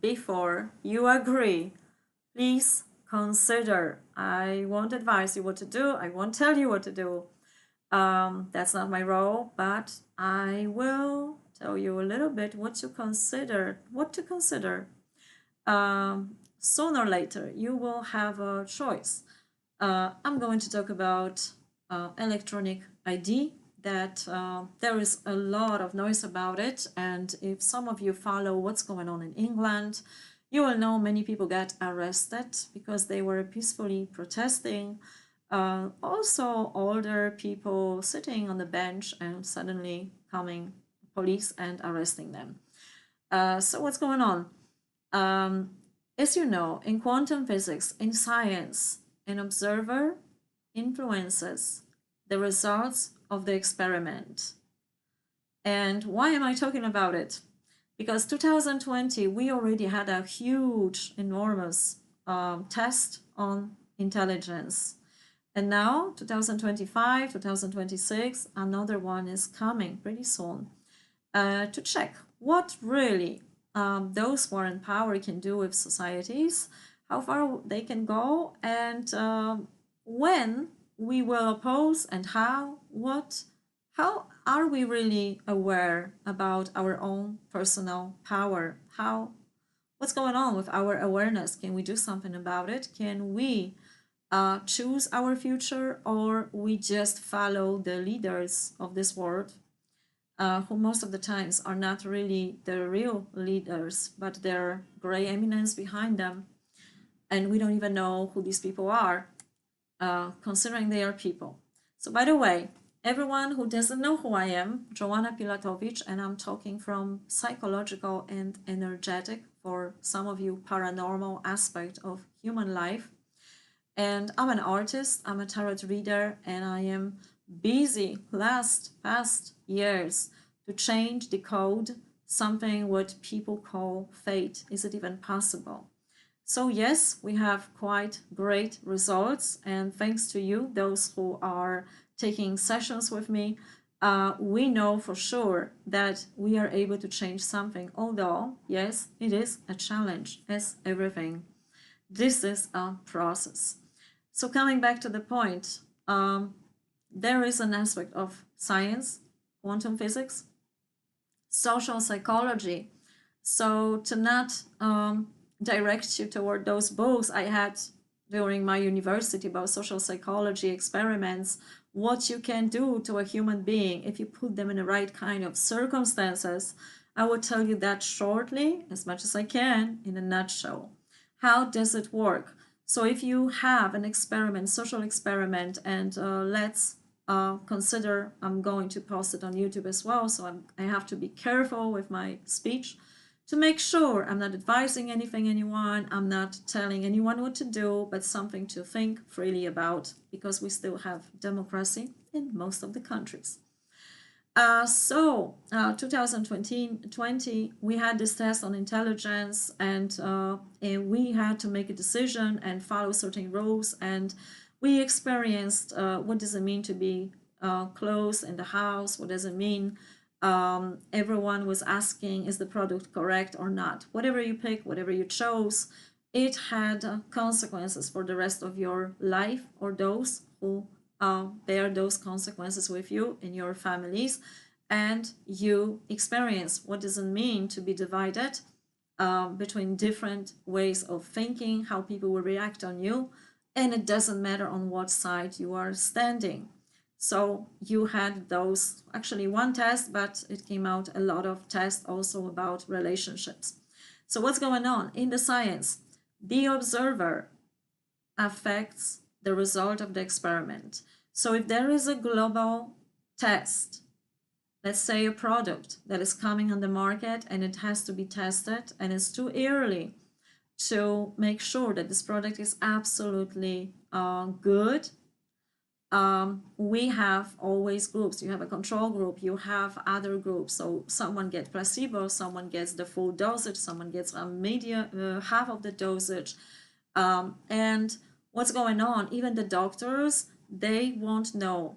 before you agree, please consider. I won't advise you what to do. I won't tell you what to do. That's not my role, but I will tell you a little bit what to consider. Sooner or later, you will have a choice. I'm going to talk about electronic ID, that there is a lot of noise about it. And if some of you follow what's going on in England, you will know many people get arrested because they were peacefully protesting. Also, older people sitting on the bench and suddenly coming police and arresting them. So what's going on? As you know, in quantum physics, in science, an observer influences the results of the experiment. And why am I talking about it? Because 2020, we already had a huge, enormous test on intelligence. And now, 2025, 2026, another one is coming pretty soon to check what really those who are in power can do with societies, how far they can go, and when we will oppose, and how are we really aware about our own personal power? What's going on with our awareness? Can we do something about it? Can we choose our future, or we just follow the leaders of this world, who most of the times are not really the real leaders, but they're gray eminence behind them, and we don't even know who these people are, considering they are people. So by the way, everyone who doesn't know who I am, Joanna Pilatowicz, and I'm talking from psychological and energetic, for some of you, paranormal aspect of human life. And I'm an artist, I'm a tarot reader, and I am busy past years to change, decode something what people call fate. Is it even possible? So yes, we have quite great results, and thanks to you, those who are taking sessions with me, we know for sure that we are able to change something, although yes, it is a challenge, as everything. This is a process. So coming back to the point, there is an aspect of science, quantum physics, social psychology. So to not direct you toward those books I had during my university about social psychology experiments, what you can do to a human being if you put them in the right kind of circumstances, I will tell you that shortly, as much as I can, in a nutshell. How does it work? So if you have an experiment, social experiment, and let's consider, I'm going to post it on YouTube as well, so I have to be careful with my speech to make sure I'm not advising anyone, I'm not telling anyone what to do, but something to think freely about, because we still have democracy in most of the countries. 2020, we had this test on intelligence, and we had to make a decision and follow certain rules, and we experienced what does it mean to be close in the house, what does it mean. Everyone was asking, is the product correct or not? Whatever you pick, whatever you chose, it had consequences for the rest of your life, or those who bear those consequences with you in your families, and you experience what does it mean to be divided between different ways of thinking, how people will react on you, and it doesn't matter on what side you are standing. So you had those, actually one test, but it came out a lot of tests also about relationships. So what's going on in the science? The observer affects the result of the experiment. So if there is a global test, let's say a product that is coming on the market and it has to be tested, and it's too early to make sure that this product is absolutely good, we have always groups. You have a control group, you have other groups. So someone gets placebo, someone gets the full dosage, someone gets half of the dosage. And what's going on? Even the doctors, they won't know,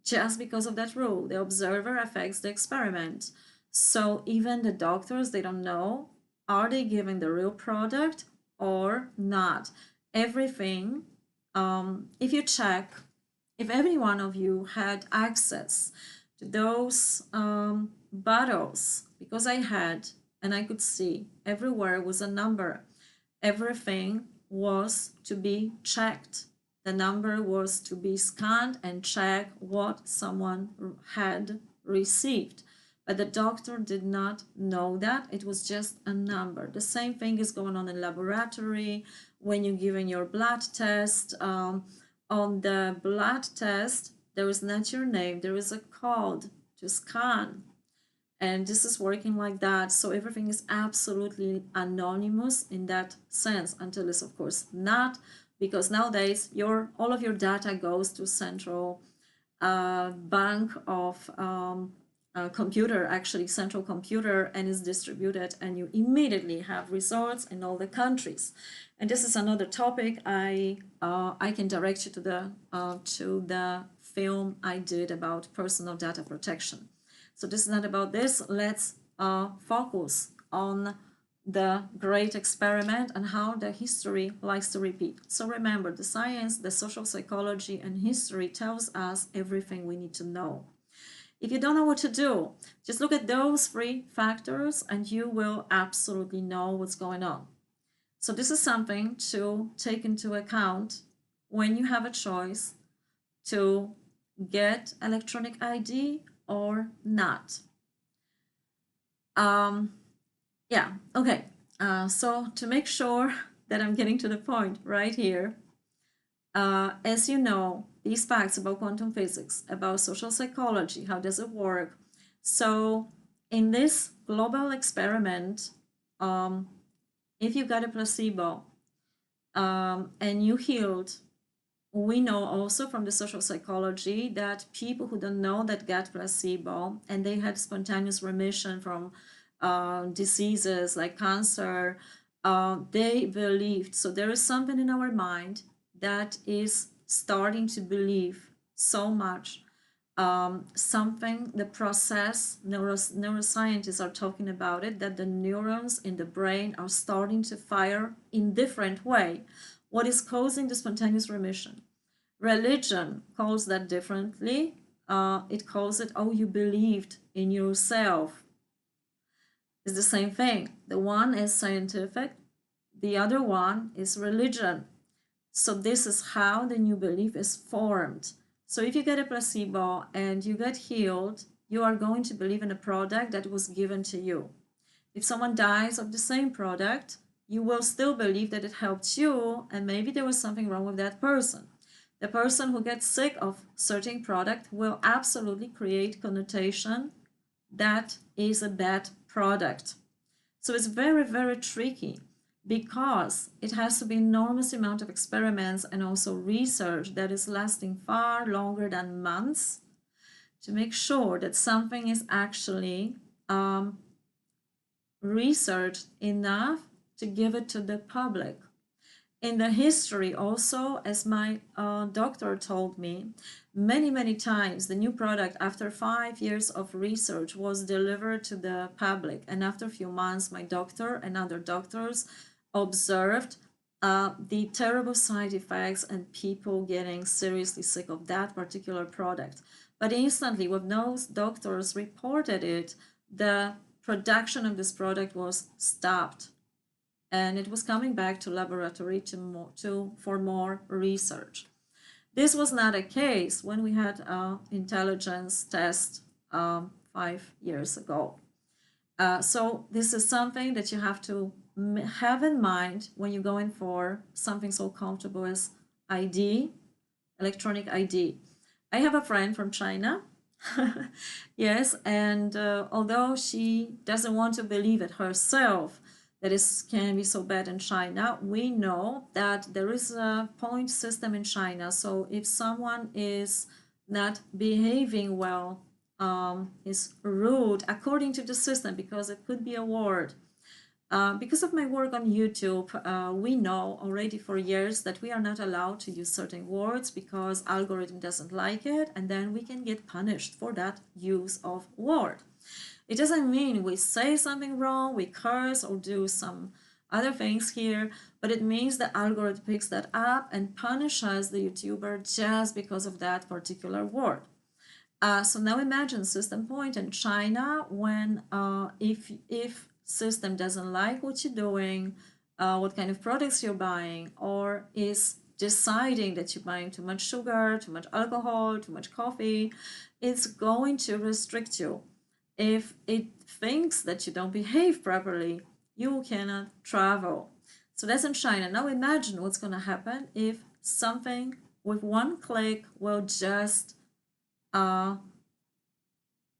just because of that rule. The observer affects the experiment. So even the doctors, they don't know Are they giving the real product or not? Everything, if you check, if every one of you had access to those bottles, because I had, and I could see everywhere was a number, everything was to be checked. The number was to be scanned and check what someone had received. But the doctor did not know that. It was just a number. The same thing is going on in laboratory. When you're giving your blood test, on the blood test, there is not your name. There is a code to scan. And this is working like that. So everything is absolutely anonymous in that sense, until it's of course not, because nowadays all of your data goes to central bank of computer, actually central computer, and is distributed, and you immediately have results in all the countries. And this is another topic. I can direct you to the film I did about personal data protection. So this is not about this. Let's focus on the great experiment and how the history likes to repeat. So remember, the science, the social psychology, and history tells us everything we need to know. If you don't know what to do, just look at those 3 factors and you will absolutely know what's going on. So this is something to take into account when you have a choice to get electronic ID or not. Yeah, okay. So to make sure that I'm getting to the point right here, as you know, these facts about quantum physics, about social psychology, how does it work? So in this global experiment, if you got a placebo and you healed, we know also from the social psychology that people who don't know that got placebo and they had spontaneous remission from diseases like cancer, they believed. So there is something in our mind that is starting to believe so much. Something, the process, neuroscientists are talking about it, that the neurons in the brain are starting to fire in different way. What is causing the spontaneous remission? Religion calls that differently. It calls it, oh, you believed in yourself. It's the same thing. The one is scientific, the other one is religion. So this is how the new belief is formed. So if you get a placebo and you get healed, you are going to believe in a product that was given to you. If someone dies of the same product, you will still believe that it helped you, and maybe there was something wrong with that person. The person who gets sick of certain product will absolutely create connotation that is a bad product. So it's very, very tricky, because it has to be enormous amount of experiments and also research that is lasting far longer than months to make sure that something is actually researched enough to give it to the public. In the history also, as my doctor told me, many times the new product after 5 years of research was delivered to the public, and after a few months my doctor and other doctors observed the terrible side effects and people getting seriously sick of that particular product. But instantly, when those doctors reported it, the production of this product was stopped, and it was coming back to laboratory for more research. This was not a case when we had intelligence test 5 years ago. So this is something that you have to have in mind when you're going for something so comfortable as ID, electronic ID. I have a friend from China, yes, and although she doesn't want to believe it herself, that it can be so bad in China, we know that there is a point system in China. So if someone is not behaving well, is rude according to the system, because it could be a word. Because of my work on YouTube, we know already for years that we are not allowed to use certain words because algorithm doesn't like it, and then we can get punished for that use of word. It doesn't mean we say something wrong, we curse or do some other things here, but it means the algorithm picks that up and punishes the YouTuber just because of that particular word. So now imagine system point in China when if system doesn't like what you're doing, what kind of products you're buying, or is deciding that you're buying too much sugar, too much alcohol, too much coffee, it's going to restrict you. If it thinks that you don't behave properly, you cannot travel. So that's in China. Now imagine what's going to happen if something with one click will just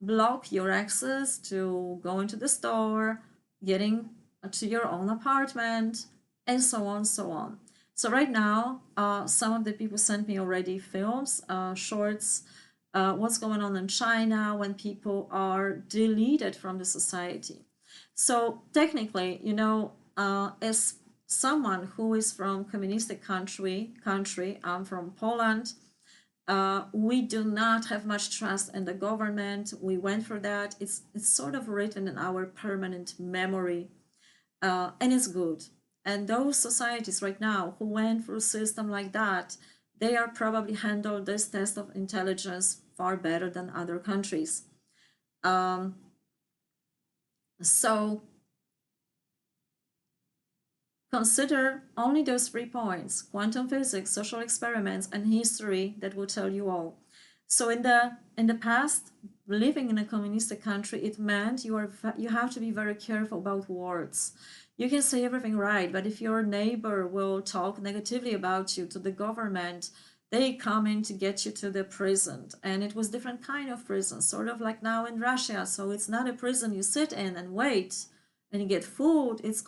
block your access to going to the store, getting to your own apartment, and so on, so on. So right now, some of the people sent me already films, shorts, what's going on in China when people are deleted from the society. So technically, you know, as someone who is from communistic country, I'm from Poland, we do not have much trust in the government. We went through that. It's sort of written in our permanent memory, and it's good. And those societies right now who went through a system like that, they are probably handled this test of intelligence far better than other countries. So consider only those 3 points: quantum physics, social experiments, and history that will tell you all. So in the past, living in a communistic country, it meant you have to be very careful about words. You can say everything right, but if your neighbor will talk negatively about you to the government, they come in to get you to the prison. And it was different kind of prison, sort of like now in Russia. So it's not a prison you sit in and wait and you get food. It's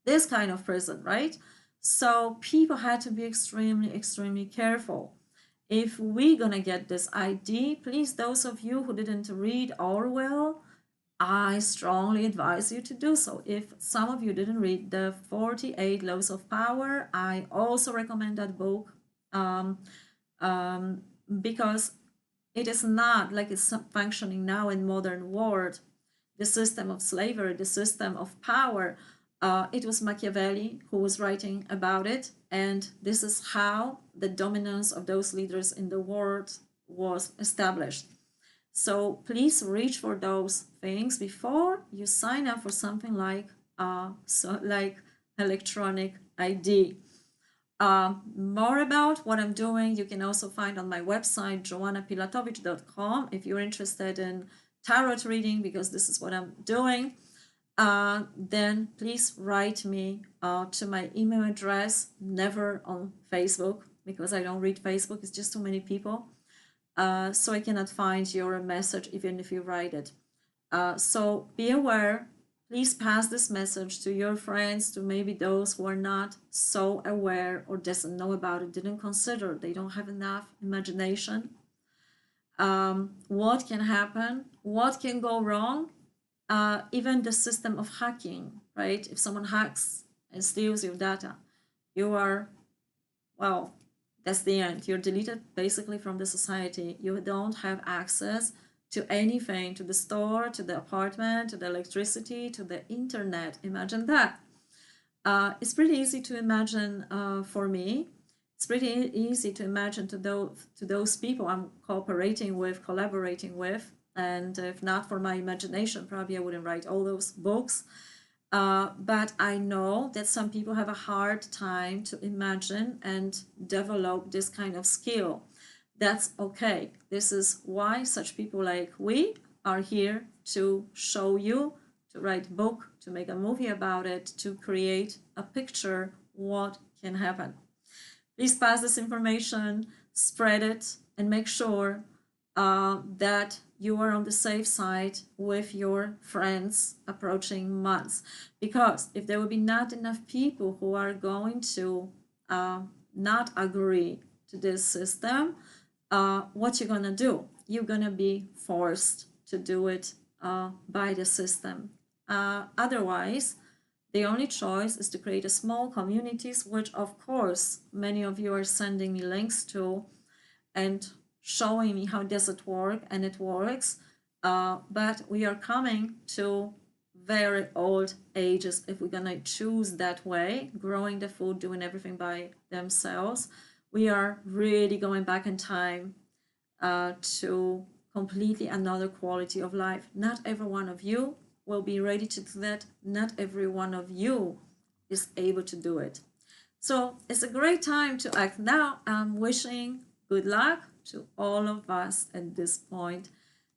this kind of prison, right? So people had to be extremely, extremely careful. If we're gonna get this ID, please, those of you who didn't read Orwell, I strongly advise you to do so. If some of you didn't read the 48 Laws of Power, I also recommend that book, because it is not like it's functioning now in modern world, the system of slavery, the system of power. It was Machiavelli who was writing about it, and this is how the dominance of those leaders in the world was established. So please reach for those things before you sign up for something like electronic ID. More about what I'm doing you can also find on my website, joannapilatowicz.com, if you're interested in tarot reading, because this is what I'm doing. Then please write me to my email address, never on Facebook, because I don't read Facebook, it's just too many people. So I cannot find your message even if you write it. So be aware, please pass this message to your friends, to maybe those who are not so aware or doesn't know about it, didn't consider, they don't have enough imagination. What can happen? What can go wrong? Even the system of hacking, right? If someone hacks and steals your data, you are, well, that's the end. You're deleted basically from the society. You don't have access to anything, to the store, to the apartment, to the electricity, to the internet. Imagine that. It's pretty easy to imagine for me. It's pretty easy to imagine to those people I'm collaborating with. And if not for my imagination, probably I wouldn't write all those books. But I know that some people have a hard time to imagine and develop this kind of skill. That's okay. This is why such people like we are here to show you, to write a book, to make a movie about it, to create a picture what can happen. Please pass this information, spread it, and make sure that you are on the safe side with your friends approaching months. Because if there will be not enough people who are going to not agree to this system, what you're gonna do? You're gonna be forced to do it by the system. Otherwise, the only choice is to create a small communities, which of course many of you are sending me links to and showing me how does it work, and it works. but we are coming to very old ages if we're gonna choose that way, growing the food, doing everything by themselves. We are really going back in time to completely another quality of life. Not every one of you will be ready to do that. Not every one of you is able to do it. So it's a great time to act now. I'm wishing good luck to all of us at this point.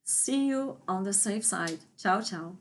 See you on the safe side. Ciao, ciao.